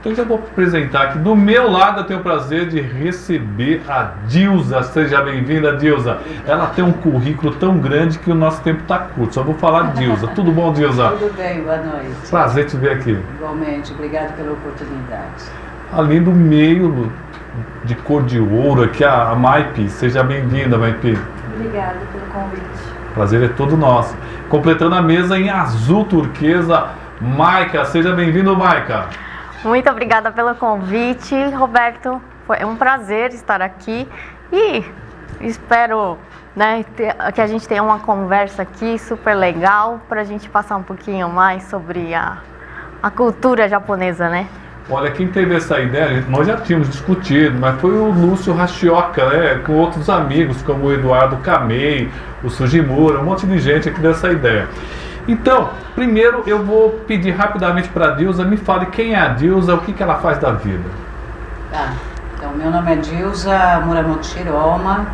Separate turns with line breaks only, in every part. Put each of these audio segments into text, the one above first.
Então já vou apresentar aqui. Do meu lado eu tenho o prazer de receber a Dilza. Seja bem-vinda, Dilza. Ela tem um currículo tão grande que o nosso tempo está curto. Só vou falar Dilza. Tudo bom, Dilza?
Tudo bem, boa noite.
Prazer te ver aqui.
Igualmente, obrigado pela oportunidade.
Além do meio de cor de ouro aqui, a Maipi. Seja bem-vinda, Maipi.
Obrigada pelo convite.
Prazer é todo nosso. Completando a mesa em azul turquesa, Maica. Seja bem-vindo, Maica.
Muito obrigada pelo convite, Roberto. Foi um prazer estar aqui e espero, né, que a gente tenha uma conversa aqui super legal para a gente passar um pouquinho mais sobre a cultura japonesa, né?
Olha, quem teve essa ideia, nós já tínhamos discutido, mas foi o Lúcio Rashioka, né, com outros amigos, como o Eduardo Kamei, o Sugimura, um monte de gente aqui dessa ideia. Então, primeiro eu vou pedir rapidamente para a Dilza, me fale quem é a Dilza, o que ela faz da vida.
Tá, então meu nome é Dilza Muramoto Hiroma,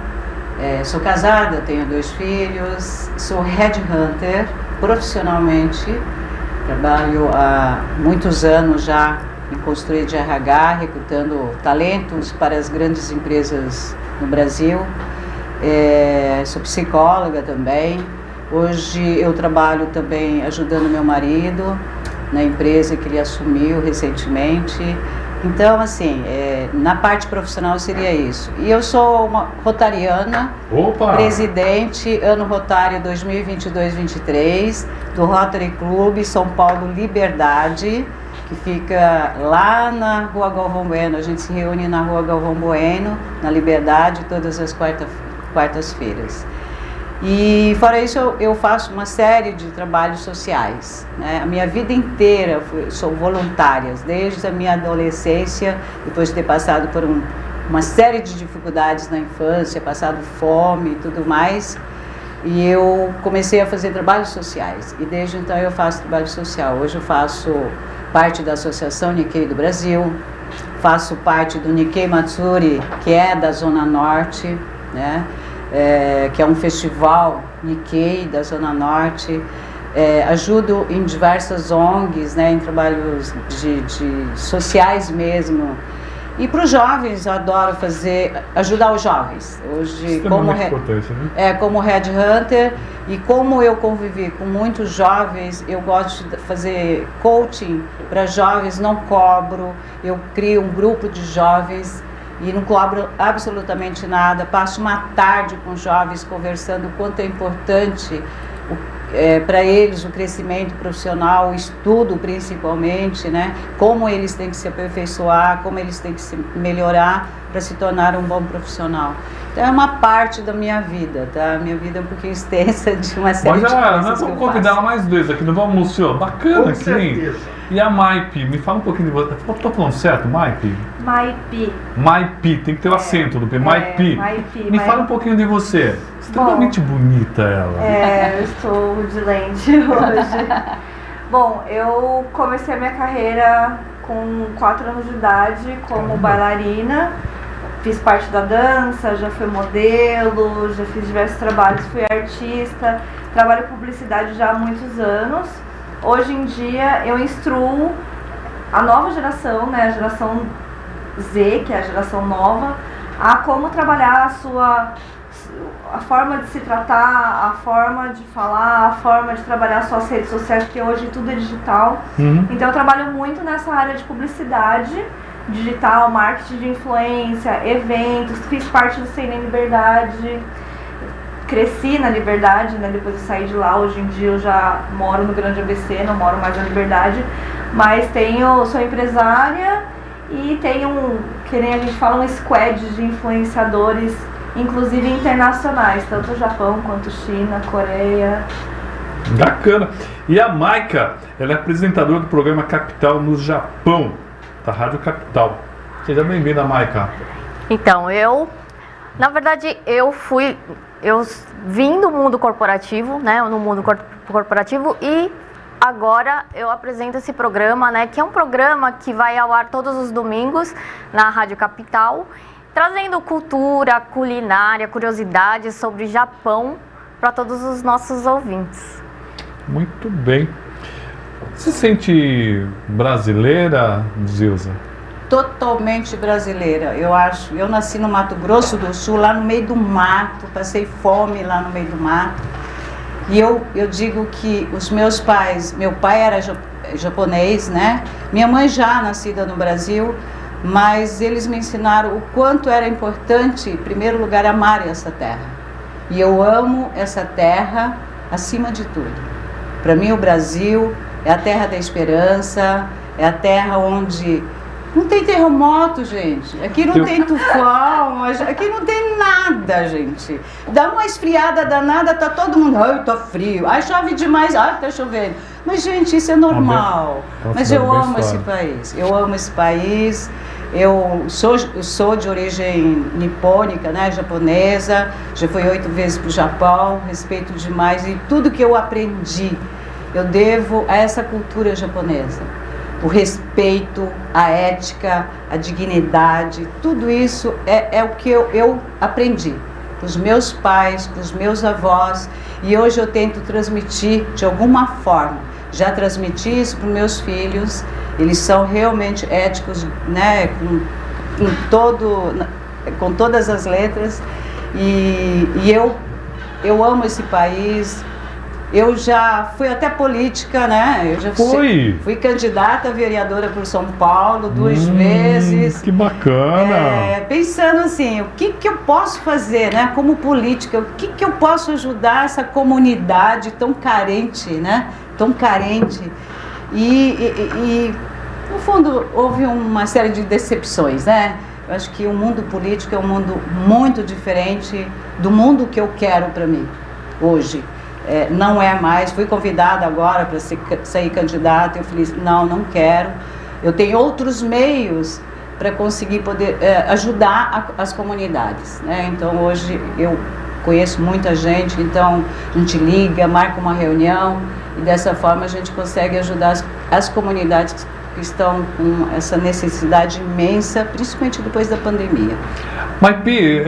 sou casada, tenho 2 filhos, sou headhunter profissionalmente, trabalho há muitos anos já em consultoria de RH, recrutando talentos para as grandes empresas no Brasil, sou psicóloga também. Hoje eu trabalho também ajudando meu marido na empresa que ele assumiu recentemente. Então, assim, na parte profissional seria isso. E eu sou uma rotariana, presidente, ano rotário 2022-23, do Rotary Club São Paulo Liberdade, que fica lá na Rua Galvão Bueno. A gente se reúne na Rua Galvão Bueno, na Liberdade, todas as quartas-feiras. E fora isso eu faço uma série de trabalhos sociais, né? A minha vida inteira sou voluntária, desde a minha adolescência, depois de ter passado por uma série de dificuldades na infância, passado fome e tudo mais, e eu comecei a fazer trabalhos sociais, e desde então eu faço trabalho social. Hoje eu faço parte da Associação Nikkei do Brasil, faço parte do Nikkei Matsuri, que é da Zona Norte, né? Que é um festival Nikkei da Zona Norte, ajudo em diversas ONGs, né, em trabalhos de sociais mesmo. E para os jovens, eu adoro ajudar os jovens. Hoje, como headhunter, e como eu convivi com muitos jovens, eu gosto de fazer coaching para jovens, não cobro, eu crio um grupo de jovens e não cobro absolutamente nada, passo uma tarde com jovens conversando o quanto é importante para eles o crescimento profissional, o estudo principalmente, né? Como eles têm que se aperfeiçoar, como eles têm que se melhorar para se tornar um bom profissional. Então é uma parte da minha vida, tá? Minha vida é um pouquinho extensa de uma série de coisas.
Nós vamos convidar mais vezes aqui, não vamos, Lúcio? Bacana aqui, hein? E a Maipi, me fala um pouquinho de você. Estou falando certo, Maipi?
Maipi.
Maipi, tem que ter o acento do P. Maipi. Me fala um pouquinho de você. Extremamente bonita ela.
Eu estou de lente hoje. Bom, eu comecei a minha carreira com 4 anos de idade como bailarina. Fiz parte da dança, já fui modelo, já fiz diversos trabalhos, fui artista, trabalho em publicidade já há muitos anos. Hoje em dia eu instruo a nova geração, né, a geração Z, que é a geração nova, a como trabalhar a forma de se tratar, a forma de falar, a forma de trabalhar suas redes sociais, porque hoje tudo é digital. Então eu trabalho muito nessa área de publicidade digital, marketing de influência, eventos, fiz parte do CNN Liberdade, cresci na Liberdade, né, depois eu saí de lá. Hoje em dia eu já moro no Grande ABC, não moro mais na Liberdade, mas sou empresária e tenho que nem a gente fala, um squad de influenciadores, inclusive internacionais, tanto Japão quanto China, Coreia.
Bacana! E a Maica, ela é apresentadora do programa Capital no Japão, da Rádio Capital. Seja bem-vinda, Maica.
Então, na verdade, eu vim do mundo corporativo, né, no mundo corporativo, e agora eu apresento esse programa, né, que é um programa que vai ao ar todos os domingos na Rádio Capital, trazendo cultura, culinária, curiosidades sobre Japão para todos os nossos ouvintes.
Muito bem. Se sente brasileira, Zilza?
Totalmente brasileira, eu acho. Eu nasci no Mato Grosso do Sul, lá no meio do mato, passei fome lá no meio do mato. E eu digo que os meus pais, meu pai era japonês, né? Minha mãe já nascida no Brasil, mas eles me ensinaram o quanto era importante, em primeiro lugar, amar essa terra. E eu amo essa terra acima de tudo. Para mim, o Brasil é a terra da esperança, é a terra onde não tem terremoto, gente. Aqui não tem tufão, aqui não tem nada, gente. Dá uma esfriada danada, tá todo mundo, ai, tá frio. Ai, chove demais, ai, tá chovendo. Mas, gente, isso é normal. Mas eu amo esse país. Eu amo esse país. Eu sou de origem nipônica, né, japonesa. Já fui 8 vezes para o Japão. Respeito demais. E tudo que eu aprendi, eu devo a essa cultura japonesa. O respeito, a ética, a dignidade, tudo isso é o que eu aprendi com os meus pais, com os meus avós, e hoje eu tento transmitir de alguma forma. Já transmiti isso para os meus filhos, eles são realmente éticos, né, com todas as letras, e eu amo esse país. Eu já fui até política, né? Eu já fui candidata a vereadora por São Paulo 2 vezes.
Que bacana!
Pensando assim, o que eu posso fazer, né? Como política, o que eu posso ajudar essa comunidade tão carente, né? Tão carente. E no fundo, houve uma série de decepções, né? Eu acho que o mundo político é um mundo muito diferente do mundo que eu quero para mim, hoje. Não é mais, fui convidada agora para sair candidata, eu falei, não quero, eu tenho outros meios para conseguir poder ajudar as comunidades, né? Então hoje eu conheço muita gente, então a gente liga, marca uma reunião e dessa forma a gente consegue ajudar as comunidades que estão com essa necessidade imensa, principalmente depois da pandemia.
Mas Pi,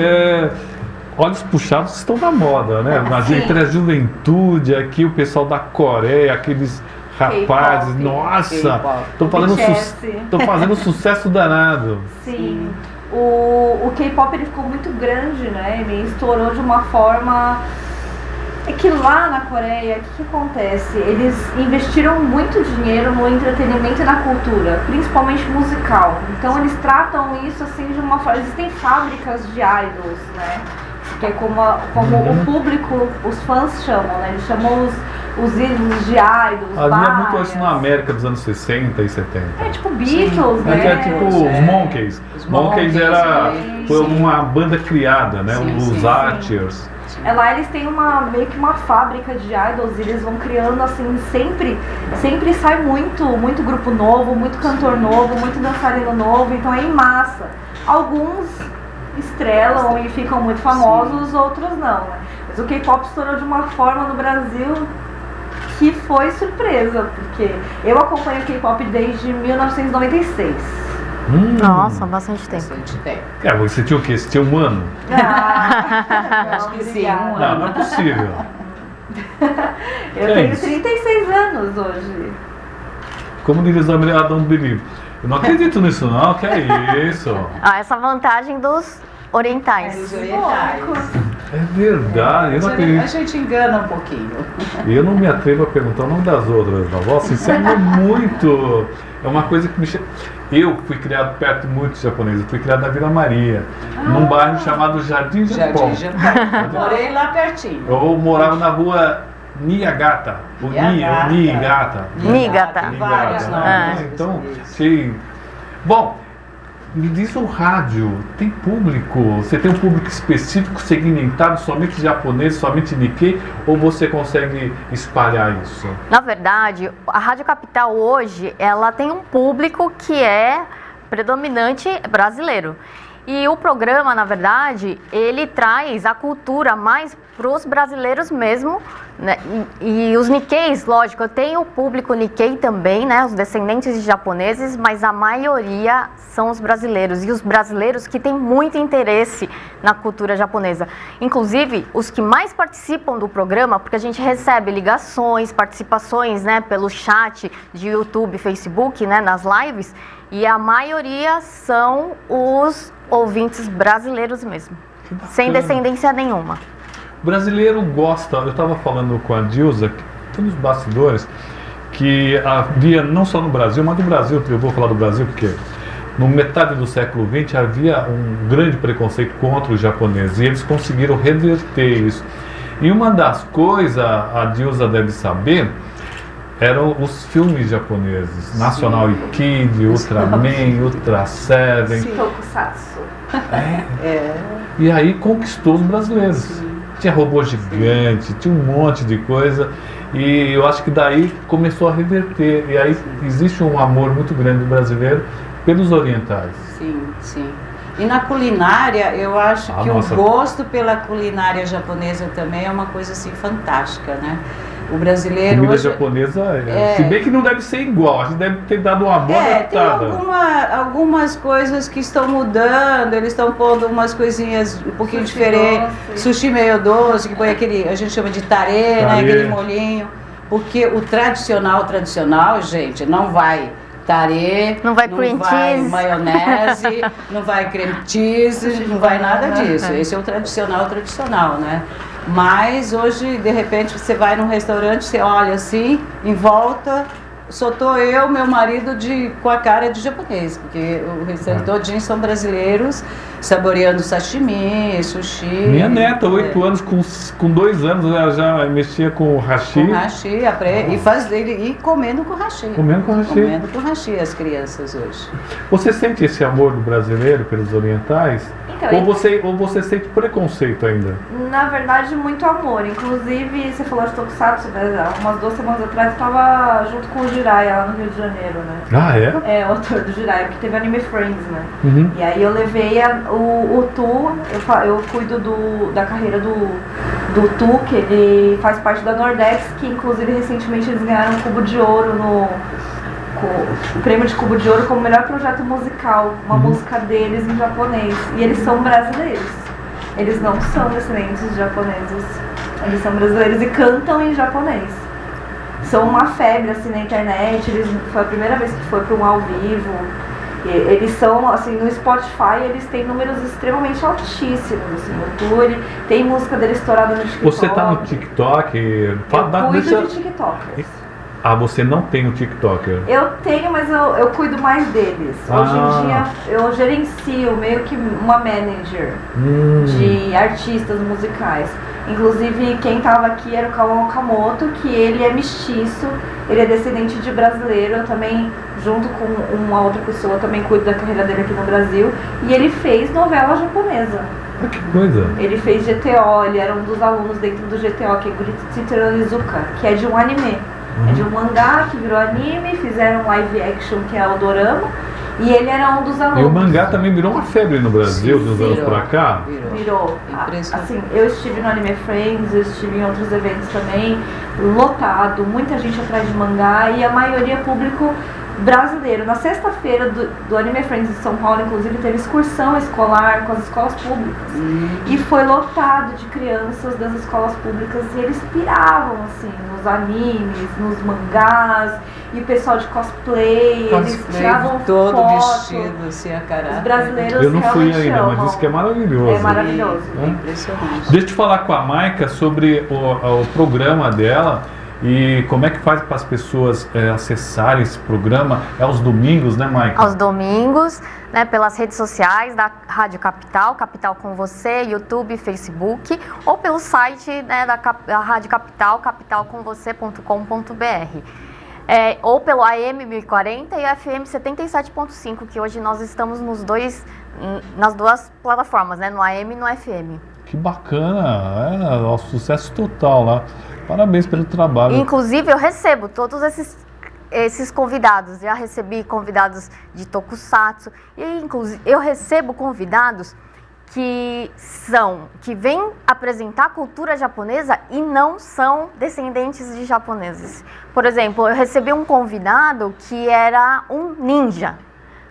olhos puxados estão na moda, né? Entre a juventude, aqui o pessoal da Coreia, aqueles rapazes, nossa, estão fazendo sucesso danado.
Sim, o K-pop ele ficou muito grande, né? Ele estourou de uma forma... É que lá na Coreia, o que acontece? Eles investiram muito dinheiro no entretenimento e na cultura, principalmente musical. Então eles tratam isso assim de uma forma... Existem fábricas de idols, né? Que é como o público, os fãs chamam, né? Eles chamam os ídolos de idols.
Havia muito isso na América dos anos 60 e 70.
É tipo Beatles, né?
É tipo os Monkeys. Os Monkeys foi uma banda criada, né? Os Archers.
Lá eles têm meio que uma fábrica de idols, e eles vão criando assim, sempre sai muito grupo novo, muito cantor novo, muito dançarino novo, então é em massa. Alguns estrelam e ficam muito famosos, outros não, né? Mas o K-pop estourou de uma forma no Brasil que foi surpresa, porque eu acompanho o K-pop desde 1996.
Nossa, bastante tempo.
Você tinha o quê? Você tinha 1 ano?
Acho que sim, 1 ano.
Não é possível.
Eu tenho 36 anos hoje.
Como diz a mulher, don't believe. Eu não acredito nisso não, que é isso?
Essa vantagem dos orientais.
Dos orientais.
É verdade, eu não acredito.
A gente engana um pouquinho.
Eu não me atrevo a perguntar o nome das outras, não. Nossa, isso é muito... É uma coisa que me... Eu fui criado perto de muitos japoneses. Eu fui criado na Vila Maria, num bairro chamado Jardim Japão.
Morei lá pertinho.
Eu morava na rua Niigata. Niigata.
Vários nomes.
Então, sim. Bom, me diz o rádio, tem público? Você tem um público específico, segmentado, somente japonês, somente Nikkei, ou você consegue espalhar isso?
Na verdade, a Rádio Capital hoje, ela tem um público que é predominante brasileiro. E o programa, na verdade, ele traz a cultura mais para os brasileiros mesmo, né? E os Nikkeis, lógico, eu tenho o público Nikkei também, né? Os descendentes de japoneses, mas a maioria são os brasileiros. E os brasileiros que têm muito interesse na cultura japonesa. Inclusive, os que mais participam do programa, porque a gente recebe ligações, participações, né? Pelo chat de YouTube, Facebook, né? Nas lives. E a maioria são os ouvintes brasileiros mesmo. Sem descendência nenhuma.
O brasileiro gosta, eu estava falando com a Dilza, nos bastidores, que havia, não só no Brasil, mas no Brasil, eu vou falar do Brasil porque no metade do século XX havia um grande preconceito contra os japoneses e eles conseguiram reverter isso. E uma das coisas, a Dilza deve saber, eram os filmes japoneses, National Kid, Ultraman, Ultra Seven.
Tokusatsu.
E aí conquistou os brasileiros.
Sim.
Tinha robô gigante, tinha um monte de coisa. E eu acho que daí começou a reverter. E aí existe um amor muito grande do brasileiro pelos orientais.
Sim, sim. E na culinária, eu acho que
nossa.
o gosto pela culinária japonesa também é uma coisa assim fantástica, né? O brasileiro
Comida
hoje...
japonesa, se bem que não deve ser igual, acho que deve ter dado uma boa
tem
adaptada.
algumas coisas que estão mudando, eles estão pondo umas coisinhas um pouquinho
Sushi
diferentes.
doce.
Sushi meio doce, que põe aquele, a gente chama de tarê, né?
Tarê.
Aquele molhinho. Porque o tradicional, gente, não vai tarê,
Não vai cream cheese.
maionese, não vai creme cheese, não vai nada disso. Esse é o tradicional, né? Mas hoje, de repente, você vai num restaurante, você olha assim, em volta, só tô eu, meu marido com a cara de japonês, porque o restaurante todinho são brasileiros, saboreando sashimi, sushi.
Minha neta, 8 anos, com 2 anos, ela já mexia com hashi.
Com hashi, e comendo com hashi.
Comendo com hashi.
Comendo com hashi as crianças hoje.
Você sente esse amor do brasileiro pelos orientais?
Então,
Ou você sente preconceito ainda?
Na verdade, muito amor. Inclusive, você falou de Tokusatsu, né? Umas 2 semanas atrás eu estava junto com o Jiraiya lá no Rio de Janeiro, né?
Ah, é?
É, o ator do Jiraiya, porque teve Anime Friends, né?
Uhum.
E aí eu levei o Tu, eu cuido da carreira do Tu, que ele faz parte da Nordex, que inclusive recentemente eles ganharam um Cubo de Ouro o prêmio de Cubo de Ouro como melhor projeto musical, uma música deles em japonês. E eles são brasileiros. Eles não são descendentes de japoneses. Eles são brasileiros e cantam em japonês. São uma febre assim na internet. Foi a primeira vez que foi para um ao vivo. E eles são, assim, no Spotify eles têm números extremamente altíssimos, assim, no tour, tem música dele estourada no TikTok.
Você tá no TikTok?
Eu cuido de TikTokers.
Ah, você não tem o TikToker?
Eu tenho, mas eu cuido mais deles. Hoje em dia eu gerencio meio que uma manager de artistas musicais. Inclusive quem estava aqui era o Kawan Okamoto, que ele é mestiço, ele é descendente de brasileiro. Eu também, junto com uma outra pessoa, também cuido da carreira dele aqui no Brasil. E ele fez novela japonesa.
Ah, que coisa!
Ele fez GTO, ele era um dos alunos dentro do GTO, que é Guritsutsu Teranizuka, que é de um anime. É de um mangá que virou anime, fizeram live action, que é o dorama, e ele era um dos alunos.
E o mangá também virou uma febre no Brasil, de uns anos pra cá?
Virou.
Impressionante.
Assim, eu estive no Anime Friends, eu estive em outros eventos também, lotado, muita gente atrás de mangá, e a maioria público brasileiro. Na sexta-feira do Anime Friends de São Paulo, inclusive, teve excursão escolar com as escolas públicas. E foi lotado de crianças das escolas públicas e eles piravam, assim, nos animes, nos mangás, e o pessoal de cosplay, eles tiravam
todo
foto.
vestido, assim, a caráter.
Os brasileiros
Eu não fui
realmente
ainda,
amam.
mas disse que é maravilhoso.
É maravilhoso.
É impressionante.
Deixa eu te falar com a Maika sobre o programa dela e como é que faz para as pessoas acessarem esse programa. É aos domingos, né, Maika?
Aos domingos, né, pelas redes sociais da Rádio Capital, Capital com Você, YouTube, Facebook, ou pelo site, né, da Rádio Capital, capitalcomvocê.com.br. Ou pelo AM 1040 e FM 77.5, que hoje nós estamos nas duas plataformas, né, no AM e no FM.
Que bacana, um sucesso total lá. Parabéns pelo trabalho.
Inclusive, eu recebo todos esses convidados. Já recebi convidados de Tokusatsu. E, inclusive, eu recebo convidados que vêm apresentar a cultura japonesa e não são descendentes de japoneses. Por exemplo, eu recebi um convidado que era um ninja,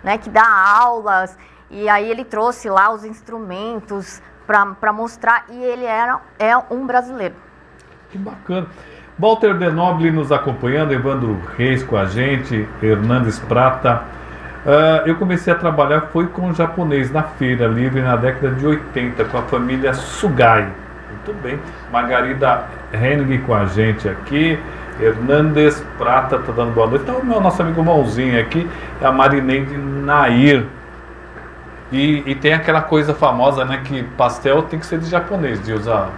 né, que dá aulas, e aí ele trouxe lá os instrumentos para mostrar, e ele é um brasileiro.
Que bacana. Walter De Nobile nos acompanhando, Evandro Reis com a gente, Hernandes Prata. Eu comecei a trabalhar, foi com japonês na Feira Livre na década de 80, com a família Sugai. Muito bem. Margarida Hennig com a gente aqui. Hernandes Prata está dando boa noite. Então, o nosso amigo Mãozinho aqui, a Marineide Nair. E tem aquela coisa famosa, né, que pastel tem que ser de japonês, de usar.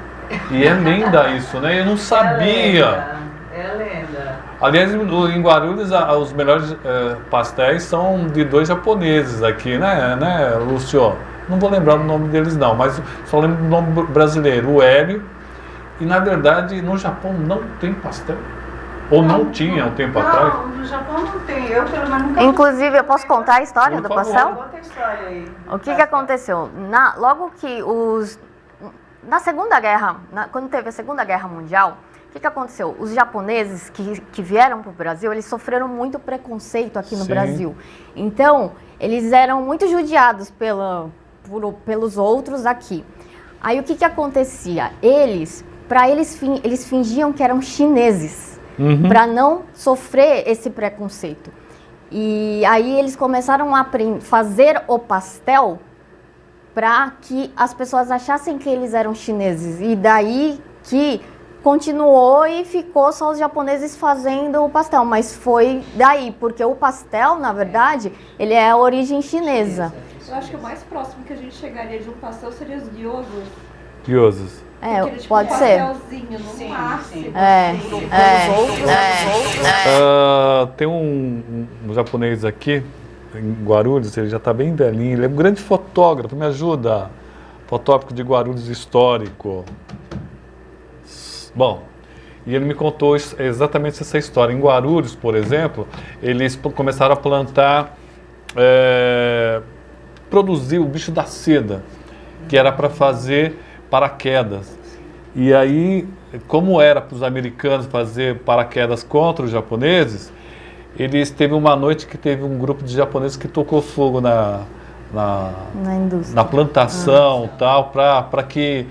E é lenda isso, né? Eu não sabia.
É lenda.
Aliás, em Guarulhos, os melhores pastéis são de 2 japoneses aqui, né, Lúcio? Não vou lembrar o nome deles não, mas só lembro do nome brasileiro, o Hélio. E na verdade, no Japão não tem pastel. Ou não tinha um tempo atrás?
Não, no Japão não tem. Eu pelo menos nunca.
Inclusive, eu posso contar a história do pastel?
Conta a história aí.
O que aconteceu? Logo que na Segunda Guerra, quando teve a Segunda Guerra Mundial, o que aconteceu? Os japoneses que vieram para o Brasil, eles sofreram muito preconceito aqui no
Sim.
Brasil. Então, eles eram muito judiados pelos outros aqui. Aí, o que acontecia? Eles fingiam que eram chineses, para não sofrer esse preconceito. E aí, eles começaram a fazer o pastel para que as pessoas achassem que eles eram chineses. E daí que continuou e ficou só os japoneses fazendo o pastel. Mas foi daí, porque o pastel, na verdade, ele é a origem chinesa.
Eu acho que o mais próximo que a gente chegaria de um pastel seria os gyozos.
Gyozos.
Pode ser.
Pastelzinho, no máximo.
Tem um japonês aqui, em Guarulhos, ele já está bem velhinho, ele é um grande fotógrafo, me ajuda, fotógrafo de Guarulhos histórico. Bom, e ele me contou exatamente essa história. Em Guarulhos, por exemplo, eles começaram a plantar, produzir o bicho da seda, que era para fazer paraquedas. E aí, como era para os americanos fazer paraquedas contra os japoneses, eles teve uma noite que teve um grupo de japoneses que tocou fogo na plantação, tal, para que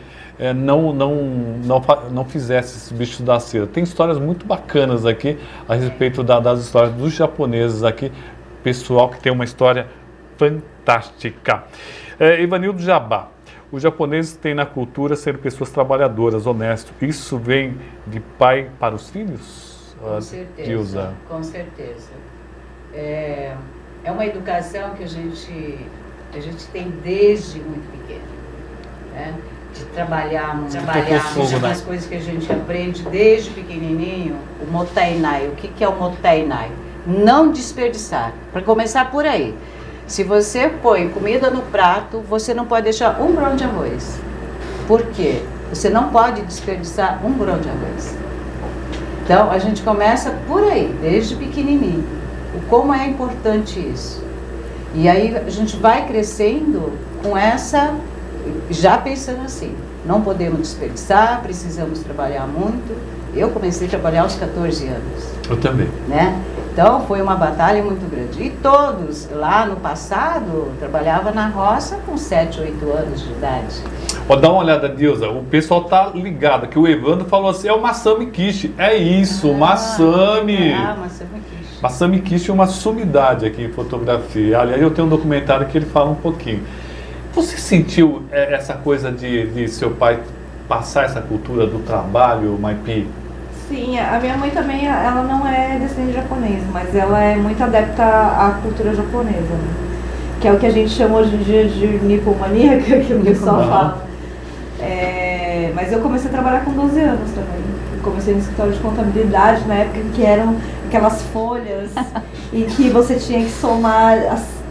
não fizesse esses bichos da seda. Tem histórias muito bacanas aqui a respeito das histórias dos japoneses aqui, pessoal que tem uma história fantástica. Ivanildo Jabá, os japoneses têm na cultura ser pessoas trabalhadoras, honestas. Isso vem de pai para os filhos?
Com certeza, com certeza. É uma educação que a gente tem desde muito pequeno, né? De trabalhar umas coisas que a gente aprende desde pequenininho. O motainai. O que é o motainai? Não desperdiçar. Para começar por aí. Se você põe comida no prato, você não pode deixar um grão de arroz. Por quê? Você não pode desperdiçar um grão de arroz. Então, a gente começa por aí, desde pequenininho. Como é importante isso. E aí, a gente vai crescendo com essa, já pensando assim, não podemos desperdiçar, precisamos trabalhar muito. Eu comecei a trabalhar aos 14 anos.
Eu também.
Né? Então, foi uma batalha muito grande. E todos, lá no passado, trabalhavam na roça com 7, 8 anos de idade.
Dá uma olhada, Dilza, o pessoal tá ligado, que o Evandro falou assim, é o Masami Kishi. É isso, Masami.
Masami Kishi.
Masami Kishi é uma sumidade aqui em fotografia. Aliás, eu tenho um documentário que ele fala um pouquinho. Você sentiu essa coisa de seu pai passar essa cultura do trabalho, Maipi?
Sim, a minha mãe também, ela não é descendente japonês, mas ela é muito adepta à cultura japonesa, né? Que é o que a gente chama hoje em dia de nippomaníaca, que o pessoal fala. Mas eu comecei a trabalhar com 12 anos também. Eu comecei no escritório de contabilidade na época que eram aquelas folhas em que você tinha que somar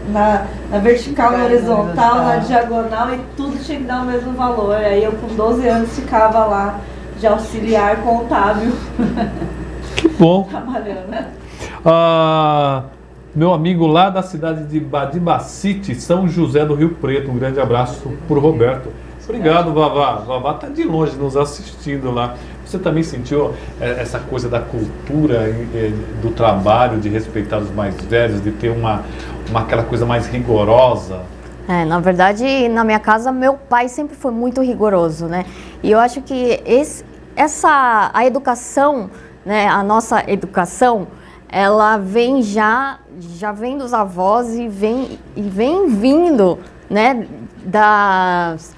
na vertical, na horizontal, na diagonal, e tudo tinha que dar o mesmo valor. Aí eu com 12 anos ficava lá de auxiliar contábil.
Que bom.
Trabalhando.
meu amigo lá da cidade de Badibacite, São José do Rio Preto. Um grande abraço pro Roberto. Obrigado, Vavá. Vavá está de longe nos assistindo lá. Você também sentiu essa coisa da cultura, do trabalho, de respeitar os mais velhos, de ter aquela coisa mais rigorosa?
Na verdade, na minha casa, meu pai sempre foi muito rigoroso, né? E eu acho que a educação, né, a nossa educação, ela vem já vem dos avós e vem vindo, né, das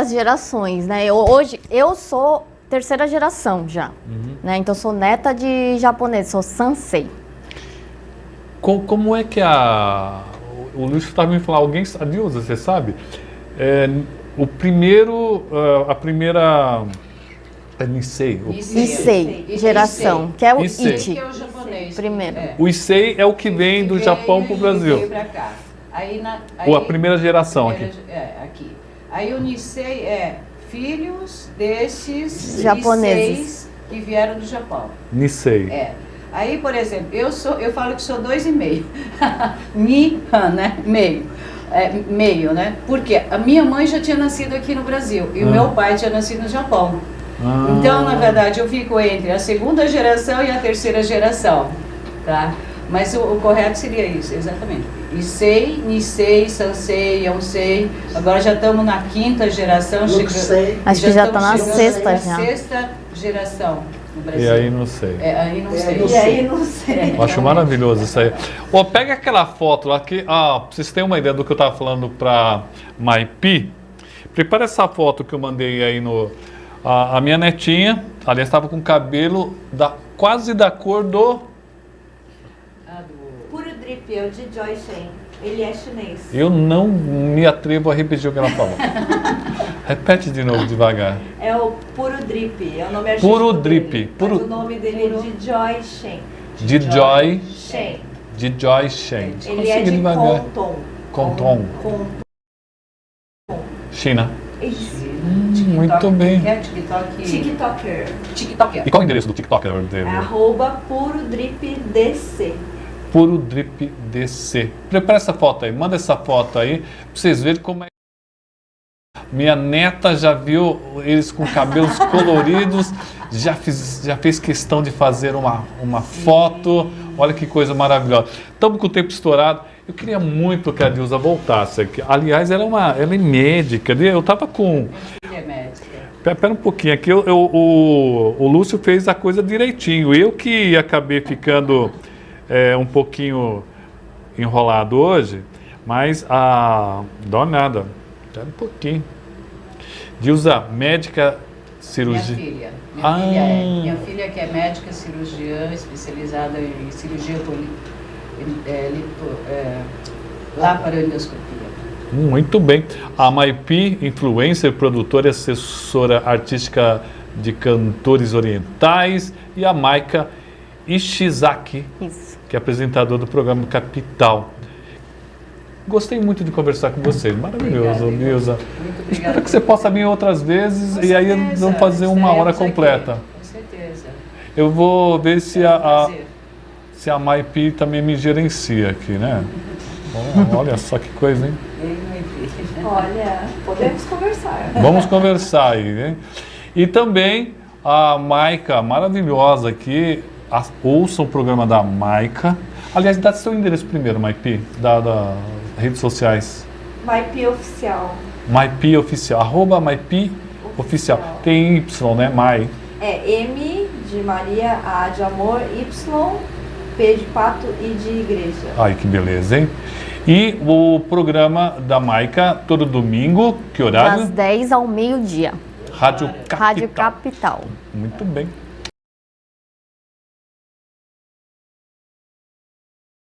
gerações, né? Hoje eu sou terceira geração já, né? Então sou neta de japonês, sou sansei.
Como é que o Luiz estava me falando, alguém, a Dilza, você sabe? A primeira Nisei.
Issei, geração, que é o
Issei.
Ichi,
Que é o japonês.
primeiro.
O Issei é o que vem do Japão para o Brasil.
Veio pra cá.
Ou a primeira geração aqui.
Aqui. Aí o Nisei é filhos desses
Japoneses
Niseis que vieram do Japão.
Nisei.
Aí, por exemplo, eu falo que sou 2,5. Ni-han, né? Meio. Meio, né? Porque a minha mãe já tinha nascido aqui no Brasil e o meu pai tinha nascido no Japão. Então, na verdade, eu fico entre a segunda geração e a terceira geração, tá? Mas o correto seria isso, exatamente. Issei, Nisei, Sansei, Yonsei. Agora já estamos na quinta geração.
Acho que já está na sexta já.
Sexta geração no Brasil.
E aí não sei.
Aí não sei.
E aí não sei.
Eu acho maravilhoso isso aí. Pega aquela foto lá que, pra vocês terem uma ideia do que eu estava falando para Maipi. Prepara essa foto que eu mandei aí no... A minha netinha, aliás, estava com cabelo quase da cor do...
Puro Drip, é o de Joy Shen. Ele é chinês.
Eu não me atrevo a repetir o que ela falou. Repete de novo, devagar.
É o Puro Drip, é o nome artístico
Puro
dele.
Drip.
Mas o nome dele é de Joy Shen.
De Joy
Shen.
De Joy Shen.
Ele é de
devagar.
Canton.
China.
Isso.
Muito bem.
TikToker.
E qual é o endereço do TikToker dele?
É @PuroDripDC.
Puro Drip DC. Prepara essa foto aí, manda essa foto aí, pra vocês verem como é. Minha neta já viu eles com cabelos coloridos, já fez questão de fazer uma foto. Olha que coisa maravilhosa. Estamos com o tempo estourado. Eu queria muito que a Dilza voltasse aqui. Aliás, ela é médica. Eu estava com...
É médica.
Pera um pouquinho aqui. O Lúcio fez a coisa direitinho. Eu que acabei ficando um pouquinho enrolado hoje, mas dá nada. Pera um pouquinho. Dilza, médica cirurgia.
Minha filha que é médica cirurgiã, especializada em cirurgia laparoendoscopia.
Muito bem. A Maipi, influencer, produtora e assessora artística de cantores orientais, e a Maika Ishizaki, que é apresentadora do programa Capital. Gostei muito de conversar com vocês. Maravilhoso, Dilza. Espero que você possa vir outras vezes e aí vamos fazer uma hora completa.
Com certeza.
Eu vou ver se a Maipi também me gerencia aqui, né? Olha só que coisa, hein?
Olha, podemos conversar.
Vamos conversar aí, né? E também a Maika, maravilhosa aqui. Ouça o programa da Maika. Aliás, dá seu endereço primeiro, Maipi, das redes sociais.
Maipi Oficial.
Maipi Oficial, @Maipi Oficial. Tem Y, né? Mai.
É M de Maria, A de amor, Y, P de pato e de igreja.
Ai, que beleza, hein? E o programa da Maika, todo domingo, que horário?
Das 10 ao meio-dia.
Rádio Capital.
Rádio Capital.
Muito bem.